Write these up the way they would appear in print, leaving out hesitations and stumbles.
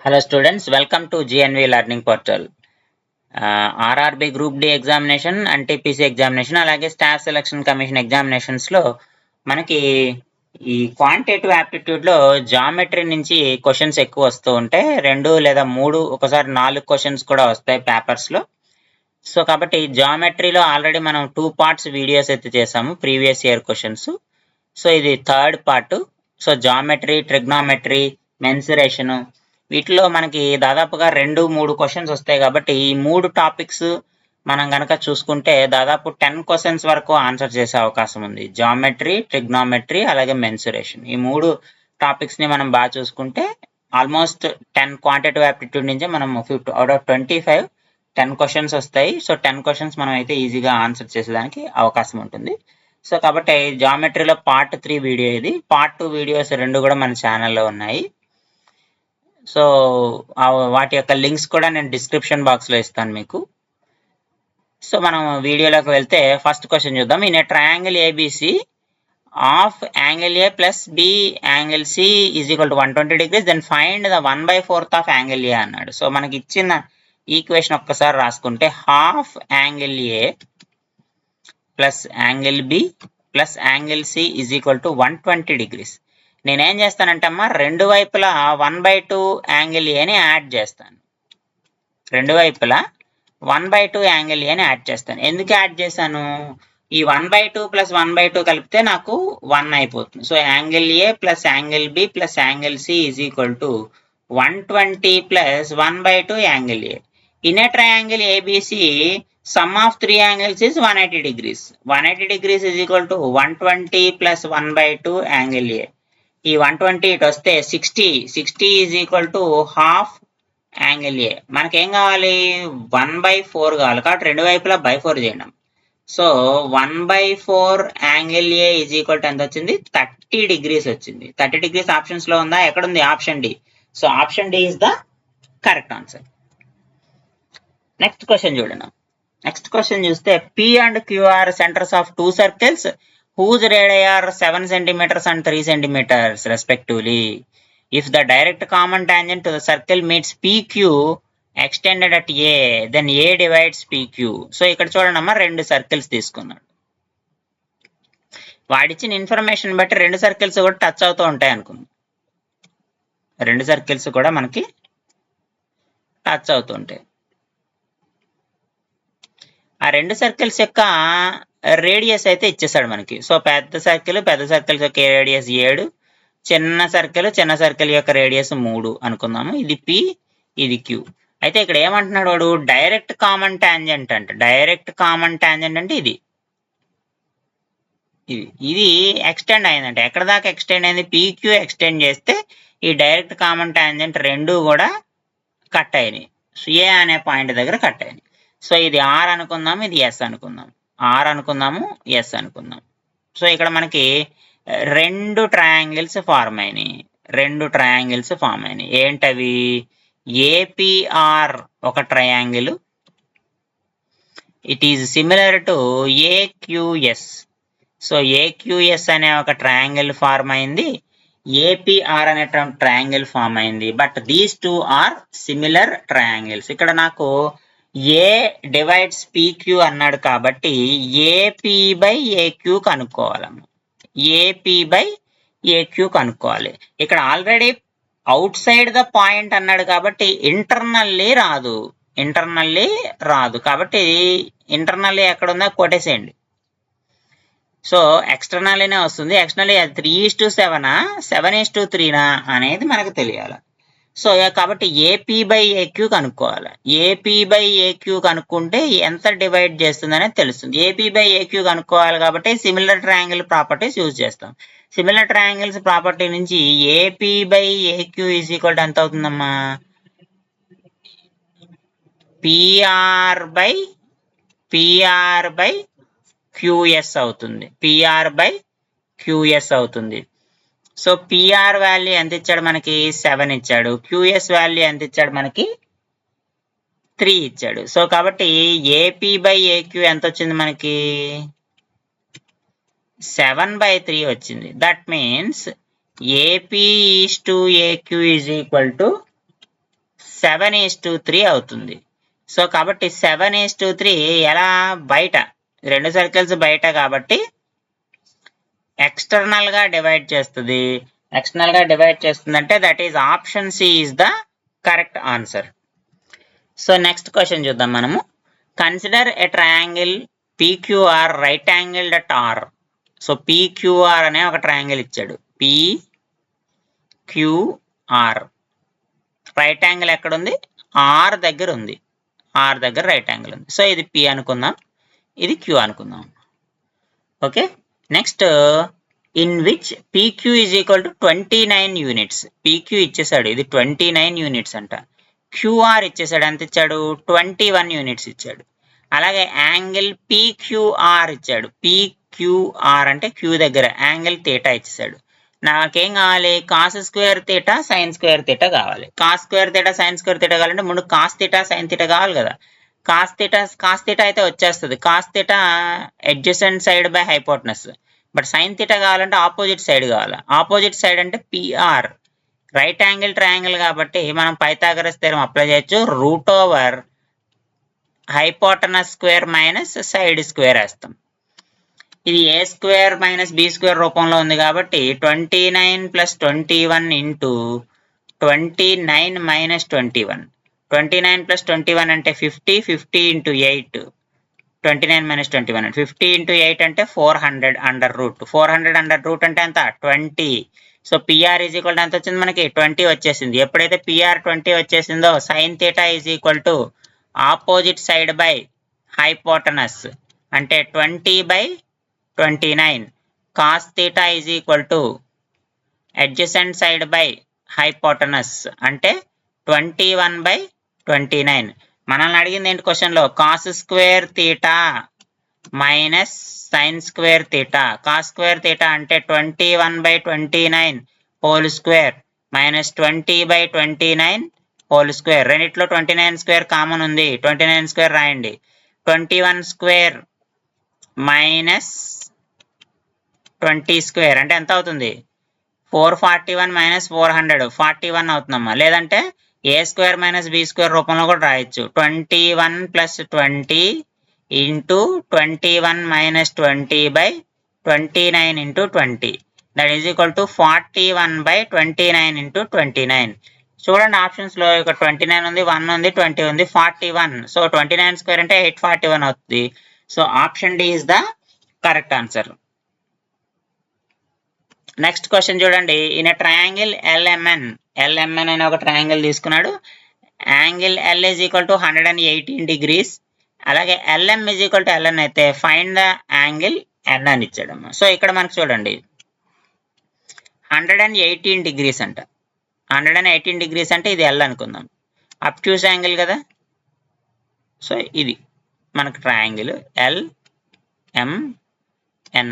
Hello students, welcome to GNV Learning Portal. RRB Group D examination and TPC examination అలాగే staff selection commission examinations లో మనకి ఈ quantitative aptitude లో geometry నుంచి questions ఎక్కువ వస్తూ ఉంటాయి. 2 లేదా 3 ఒకసారి 4 క్వశ్చన్స్ కూడా వస్తాయి పేపర్స్ లో. సో కాబట్టి జామెట్రీలో ఆల్రెడీ మనం 2 పార్ట్స్ వీడియోస్ అయితే చేసాము, ప్రీవియస్ ఇయర్ క్వశ్చన్స్. సో ఇది third part. So geometry, trigonometry, mensuration వీటిలో మనకి దాదాపుగా 2-3 క్వశ్చన్స్ వస్తాయి. కాబట్టి ఈ 3 టాపిక్స్ మనం గనక చూసుకుంటే దాదాపు 10 క్వశ్చన్స్ వరకు ఆన్సర్ చేసే అవకాశం ఉంది. జామెట్రీ, ట్రిగ్నామెట్రీ అలాగే మెన్సురేషన్, ఈ 3 టాపిక్స్ ని మనం బాగా చూసుకుంటే ఆల్మోస్ట్ 10 క్వాంటిటేటివ్ యాప్టిట్యూడ్ నుంచి మనం 50 అవుట్ ఆఫ్ 25 10 క్వశ్చన్స్ వస్తాయి. సో 10 క్వశ్చన్స్ మనం అయితే ఈజీగా ఆన్సర్ చేసేదానికి అవకాశం ఉంటుంది. సో కాబట్టి జామెట్రీలో పార్ట్ 3 వీడియో ఇది. పార్ట్ 2 వీడియోస్ 2 కూడా మన ఛానల్లో ఉన్నాయి. సో వాటి యొక్క లింక్స్ కూడా నేను డిస్క్రిప్షన్ బాక్స్ లో ఇస్తాను మీకు. సో మనం వీడియోలోకి వెళ్తే ఫస్ట్ క్వశ్చన్ చూద్దాం. In a triangle ABC of angle A plus B angle C is equal to 120 degrees, then find the 1/4 of angle A అన్నాడు. సో మనకి ఇచ్చిన ఈక్వేషన్ ఒక్కసారి రాసుకుంటే half angle A plus angle B plus angle C is equal to 120 degrees. నేనేం చేస్తానంటే అమ్మా, రెండు వైపులా 1/2 యాంగిల్ ఏని యాడ్ చేస్తాను. రెండు వైపులా 1/2 యాంగిల్ ఏని యాడ్ చేస్తాను. ఎందుకు యాడ్ చేశాను? ఈ 1/2 ప్లస్ 1/2 కలిపితే నాకు 1 అయిపోతుంది. So angle A plus angle B plus angle C is equal to 120 plus 1/2 angle A. In a triangle ABC sum of 3 angles is 180 degrees. 180 degrees is equal to 120 plus 1/2 angle A. ఈ 120 ఇటు వస్తే 60 is equal to half angle A. మనకేం కావాలి? 1/4 కావాలి. కాబట్టి రెండు వైపులా by 4 చేయడం. So 1/4 angle A is equal to ఎంత వచ్చింది? 30 degrees వచ్చింది. 30 degrees ఆప్షన్స్ లో ఉందా? ఎక్కడుంది? Option D. So option D is the correct answer. Next question చూడండి. నెక్స్ట్ క్వశ్చన్ చూస్తే P and QR centres of 2 circles whose radii are 7 centimeters and 3 centimeters respectively. If the direct common tangent to the circle meets PQ extended at A, then A divides PQ. So ఇక్కడ చూడండి అమ్మా, 2 circles తీసుకున్నాడు. వాడిచ్చిన information బట్టి 2 circles కూడా touch అవుతూ ఉంటాయి అనుకుందాం. 2 circles కూడా మనకి టచ్ అవుతుంటాయి. ఆ 2 సర్కిల్స్ యొక్క రేడియస్ అయితే ఇచ్చేసాడు మనకి. సో పెద్ద సర్కిల్ యొక్క రేడియస్ 7, చిన్న సర్కిల్ యొక్క రేడియస్ 3 అనుకుందాము. ఇది పి, ఇది క్యూ. అయితే ఇక్కడ ఏమంటున్నాడు వాడు? డైరెక్ట్ కామన్ టాంజెంట్ అంట. డైరెక్ట్ కామన్ టాంజెంట్ అంటే ఇది ఎక్స్టెండ్ అయిందంటే ఎక్కడ దాకా ఎక్స్టెండ్ అయింది? పీక్యూ ఎక్స్టెండ్ చేస్తే ఈ డైరెక్ట్ కామన్ టాంజెంట్ 2 కూడా కట్ అయినాయి. ఏ అనే పాయింట్ దగ్గర కట్ అయినాయి. సో ఇది ఆర్ అనుకుందాము, ఇది ఎస్ అనుకుందాం. ఆర్ అనుకుందాము, ఎస్ అనుకుందాం. సో ఇక్కడ మనకి 2 ట్రయాంగిల్స్ ఫార్మ్ అయినాయి. ఏంటవి? ఏపీఆర్ ఒక triangle, it is similar to AQS. So AQS అనే ఒక ట్రయాంగిల్ ఫార్మ్ అయింది, ఏపీఆర్ అనే ట్రయాంగిల్ ఫార్మ్ అయింది. But these 2 are similar triangles. ఇక్కడ నాకు ఏ డివైడ్స్ పీక్యూ అన్నాడు కాబట్టి ఏపీ బై ఏక్యూ కనుక్కోవాలమ్మ. ఏపీ బై ఏక్యూ కనుక్కోవాలి. ఇక్కడ already outside the point అన్నాడు కాబట్టి ఇంటర్నల్లీ రాదు. కాబట్టి ఇంటర్నల్లీ ఎక్కడ ఉందో కొట్టేసేయండి. సో ఎక్స్టర్నల్లీనే వస్తుంది. ఎక్స్టర్నల్లీ 3:7 7:3 అనేది మనకు తెలియాలి. సో కాబట్టి ఏపీ బై ఏక్యూ కనుక్కోవాలి. ఏపీ బై ఏక్యూ కనుక్కుంటే ఎంత డివైడ్ చేస్తుంది అనేది తెలుస్తుంది. ఏపీ బై ఏక్యూ కనుక్కోవాలి కాబట్టి సిమిలర్ ట్రయాంగిల్ ప్రాపర్టీస్ యూజ్ చేస్తాం. సిమిలర్ ట్రయాంగిల్స్ ప్రాపర్టీ నుంచి AP by AQ is equal to ఎంత అవుతుందమ్మా? పిఆర్ బై క్యూఎస్ అవుతుంది. పిఆర్ బై క్యూఎస్ అవుతుంది. సో పిఆర్ వాల్యూ ఎంత ఇచ్చాడు మనకి? 7 ఇచ్చాడు. క్యూఎస్ వాల్యూ ఎంత ఇచ్చాడు మనకి? 3 ఇచ్చాడు. సో కాబట్టి ఏపీ బై ఏక్యూ ఎంత వచ్చింది మనకి? 7/3 వచ్చింది. That means AP is to AQ is equal to 7:3 అవుతుంది. సో కాబట్టి 7:3 ఎలా బయట 2 సర్కిల్స్ బయట కాబట్టి ఎక్స్టర్నల్ గా డివైడ్ చేస్తుంది. ఎక్స్టర్నల్ గా డివైడ్ చేస్తుందంటే that is option C is the correct answer. So next question చూద్దాం మనము. Consider a triangle PQR right angled at R. So PQR అనే ఒక ట్రయాంగిల్ ఇచ్చాడు. PQR రైట్ యాంగిల్ ఎక్కడ ఉంది? R దగ్గర ఉంది. R దగ్గర రైట్ యాంగిల్ ఉంది. సో ఇది P అనుకుందాం, ఇది Q అనుకుందాం. Okay, next in which PQ is equal to 29 units. PQ ఇచ్చేసాడు, ఇది 29 యూనిట్స్ అంట. QR ఇచ్చేసాడు, ఎంత ఇచ్చాడు? 21 యూనిట్స్ ఇచ్చాడు. అలాగే యాంగిల్ PQR ఇచ్చాడు. PQR అంటే Q దగ్గర యాంగిల్ థీటా ఇచ్చేసాడు. నాకేం కావాలి? Cos square theta sine square theta కావాలి. Cos square theta sine square theta కావాలంటే ముందు కాస్ థీటా సైన్ థీటా కావాలి కదా. కాస్ థీటా అయితే వచ్చేస్తుంది. Cos theta adjacent side by hypotenuse. But sine theta కావాలంటే ఆపోజిట్ సైడ్ కావాలి. ఆపోజిట్ సైడ్ అంటే PR. రైట్ యాంగిల్ ట్రయాంగిల్ కాబట్టి మనం పైథాగరస్ థీరం అప్లై చేయొచ్చు. Root over hypotenuse square minus side square వేస్తాం. ఇది A square minus B square రూపంలో ఉంది కాబట్టి 29 ప్లస్ 21 ఇంటూ 29 మైనస్ 21. 29 ప్లస్ 21 అంటే 50. 50 ఇంటూ 8. 29 మైనస్ 21 అంటే 50 ఇంటూ 8 అంటే 400 అండర్ రూట్. 400 అండర్ రూట్ అంటే ఎంత? 20. So PR is equal to ఎంత వచ్చింది మనకి? 20 వచ్చేసింది. ఎప్పుడైతే PR 20 వచ్చేసిందో sine theta is equal to opposite side by hypotenuse అంటే 20/29. Cos theta is equal to adjacent side by hypotenuse అంటే 21/29. మనల్ని అడిగింది ఏంటి క్వశ్చన్లో? Cos square theta minus sine square theta. Cos square theta అంటే 21/29 whole square minus 20/29 whole square. రెండిట్లో 29 square common ఉంది. 29 square రాయండి. 21 స్క్వేర్ మైనస్ 20 స్క్వేర్ అంటే ఎంత అవుతుంది? 441 మైనస్ 400 41 అవుతుందమ్మా. లేదంటే A square minus B square రూపంలో కూడా రాయొచ్చు. 21 plus 20 into 21 minus 20/29 into 20. That is equal to 41/29 into 29. చూడండి ఆప్షన్స్ లో ఇక్కడ 29 ఉంది, 1 ఉంది, 20 ఉంది, 41. సో 29 స్క్వేర్ అంటే 841 అవుతుంది. So option D is the correct answer. Next question చూడండి. ఇన్ ఎ ట్రయాంగిల్ LMN అనే ఒక ట్రయాంగిల్ తీసుకున్నాడు. Angle L is equal to 118 degrees. అలాగే LM is equal to LN అయితే ఫైండ్ ద యాంగిల్ N అని ఇచ్చాడమ్మా. So ఇక్కడ మనకు చూడండి 118 degrees అంట. 118 degrees అంటే ఇది L అనుకుందాం. అబ్ట్యూస్ యాంగిల్ కదా. సో ఇది మనకు ట్రయాంగిల్ LMN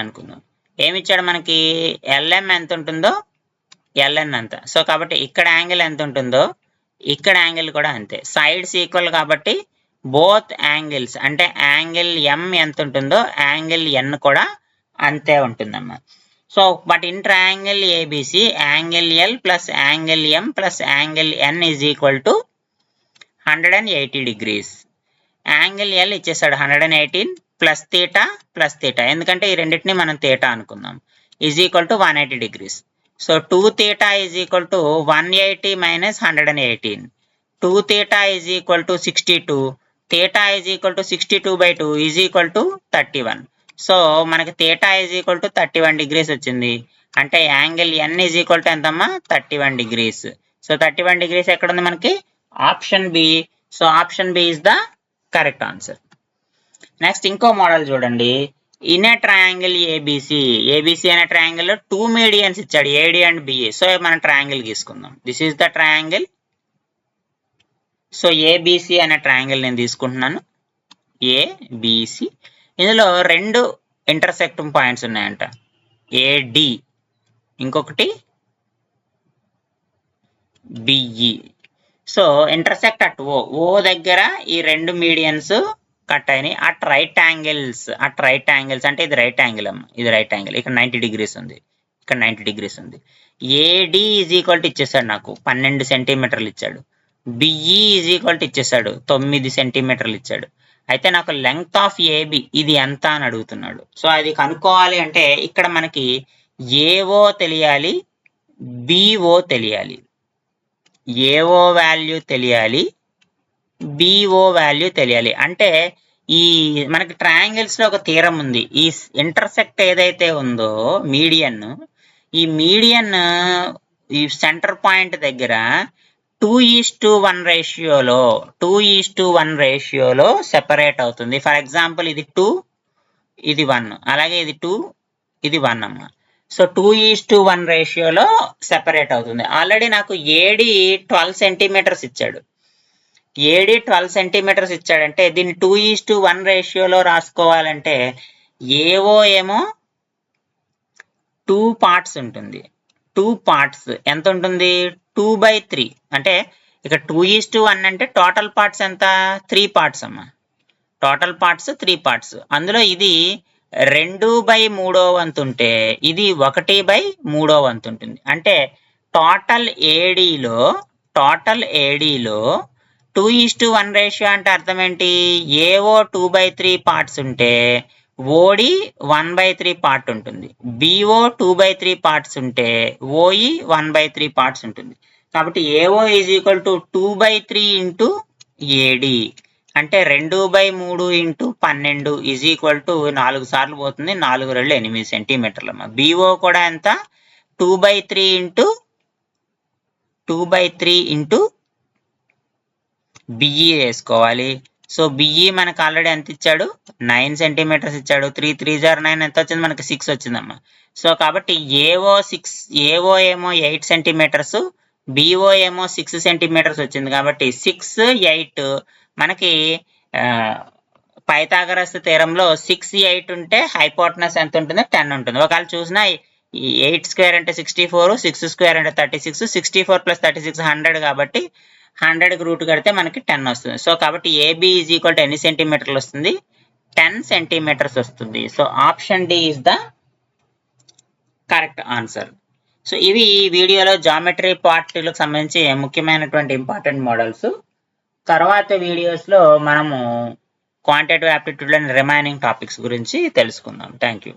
అనుకుందాం. ఏమి ఇచ్చాడు మనకి? LM ఎంత ఉంటుందో LN అంత. సో కాబట్టి ఇక్కడ యాంగిల్ ఎంత ఉంటుందో ఇక్కడ యాంగిల్ కూడా అంతే. సైడ్స్ ఈక్వల్ కాబట్టి బోత్ యాంగిల్స్ అంటే యాంగిల్ M ఎంత ఉంటుందో యాంగిల్ N కూడా అంతే ఉంటుందమ్మా. So but in triangle ABC angle L plus angle M plus angle N is equal to 180 degrees. Angle L ఇచ్చేసాడు 118 ప్లస్ థీటా ఎందుకంటే ఈ రెండింటిని మనం థీటా అనుకుందాం is equal to 180 degrees. So 2 theta is equal to 180 minus 118. 2 theta is equal to 62. Theta is equal to 62/2 is equal to 31. So మనకి theta is equal to 31 degrees వచ్చింది. అంటే angle N is equal to ఎంతమ్మా? 31 degrees. So 31 degrees ఎక్కడ ఉంది మనకి? Option B. So option B is the correct answer. Next ఇంకో model చూడండి. In a triangle ABC అనే ట్రయాంగిల్ లో 2 మీడియన్స్ ఇచ్చాడు, AD అండ్ BA. సో మనం ట్రయాంగిల్ గీసుకుందాం. This is the triangle. So ABC అనే ట్రయాంగిల్ నేను తీసుకుంటున్నాను. ABC ఇందులో 2 ఇంటర్సెక్టింగ్ పాయింట్స్ ఉన్నాయంట. AD ఇంకొకటి BE. So intersect at O దగ్గర ఈ 2 మీడియన్స్ కట్ అయినాయి. అట్ రైట్ యాంగిల్స్ అంటే ఇది రైట్ యాంగిల్ అమ్మ. ఇది రైట్ యాంగిల్. ఇక్కడ 90 degrees ఉంది, ఇక్కడ 90 degrees ఉంది. AD ఈజ్ ఈక్వల్ టు ఇచ్చేసాడు నాకు 12 సెంటీమీటర్లు ఇచ్చాడు. బిఈ ఈజ్ ఈక్వల్ టు ఇచ్చేసాడు 9 సెంటీమీటర్లు ఇచ్చాడు. అయితే నాకు లెంగ్త్ ఆఫ్ ఏబి ఇది ఎంత అని అడుగుతున్నాడు. సో అది కనుక్కోవాలి అంటే ఇక్కడ మనకి ఏఓ తెలియాలి, బిఓ తెలియాలి. ఏఓ వాల్యూ తెలియాలి, బిఓ వాల్యూ తెలియాలి. అంటే ఈ మనకి ట్రయాంగిల్స్ లో ఒక థీరం ఉంది. ఈ ఇంటర్సెక్ట్ ఏదైతే ఉందో మీడియన్, ఈ మీడియన్ ఈ సెంటర్ పాయింట్ దగ్గర 2:1 రేషియోలో సెపరేట్ అవుతుంది. ఫర్ ఎగ్జాంపుల్ ఇది 2, ఇది 1, అలాగే ఇది 2, ఇది 1 అమ్మ. సో 2:1 రేషియోలో సెపరేట్ అవుతుంది. ఆల్రెడీ నాకు ఏడి 12 సెంటీమీటర్స్ ఇచ్చాడు. ఏడి 12 సెంటీమీటర్స్ ఇచ్చాడంటే దీన్ని 2:1 రేషియోలో రాసుకోవాలంటే ఏఓ ఏమో 2 పార్ట్స్ ఉంటుంది. 2 పార్ట్స్ ఎంత ఉంటుంది? 2/3. అంటే ఇక 2:1 అంటే టోటల్ పార్ట్స్ ఎంత? 3 పార్ట్స్ అమ్మా. Total parts 3 parts. అందులో ఇది 2/3 వంతు ఉంటే ఇది 1/3 వంతు ఉంటుంది. అంటే టోటల్ ఏడీలో 2:1 రేషియో అంటే అర్థం ఏంటి? ఏఓ 2/3 పార్ట్స్ ఉంటే ఓడి 1/3 పార్ట్ ఉంటుంది. బిఓ 2/3 పార్ట్స్ ఉంటే ఓఈ 1/3 పార్ట్స్ ఉంటుంది. కాబట్టి AO is equal to 2/3 into AD అంటే 2/3 ఇంటూ 12 ఈజ్ ఈక్వల్ టు 4 సార్లు పోతుంది. 4 2 8 సెంటీమీటర్లమ్మ. బిఓ కూడా ఎంత? 2/3 ఇంటూ బిఈ వేసుకోవాలి. సో బిఈ మనకు ఆల్రెడీ ఎంత ఇచ్చాడు? 9 సెంటీమీటర్స్ ఇచ్చాడు. 3 3 9 ఎంత వచ్చింది? మనకి 6 వచ్చిందమ్మా. సో కాబట్టి ఏఓ ఏమో 8 సెంటీమీటర్స్, బిఓ ఏమో 6 సెంటీమీటర్స్ వచ్చింది. కాబట్టి 6 8 మనకి పైథాగరస్ థీరంలో 6 8 ఉంటే హైపోటనస్ ఎంత ఉంటుంది? 10 ఉంటుంది. ఒకవేళ చూసినా 8 స్క్వేర్ అంటే 64, 6 స్క్వేర్ అంటే 36, 64 + 36 100 కాబట్టి 100కి రూట్ కడితే మనకి 10 వస్తుంది. సో కాబట్టి ఏబి ఈజ్ ఈక్వల్ టు ఎన్ని సెంటీమీటర్లు వస్తుంది? 10 సెంటీమీటర్స్ వస్తుంది. So option D is the correct answer. So ఇవి ఈ వీడియోలో జామెట్రీ పార్ట్లకు సంబంధించి ముఖ్యమైనటువంటి ఇంపార్టెంట్ మోడల్స్. తర్వాత వీడియోస్లో మనము quantitative aptitude and remaining topics గురించి తెలుసుకుందాం. Thank you.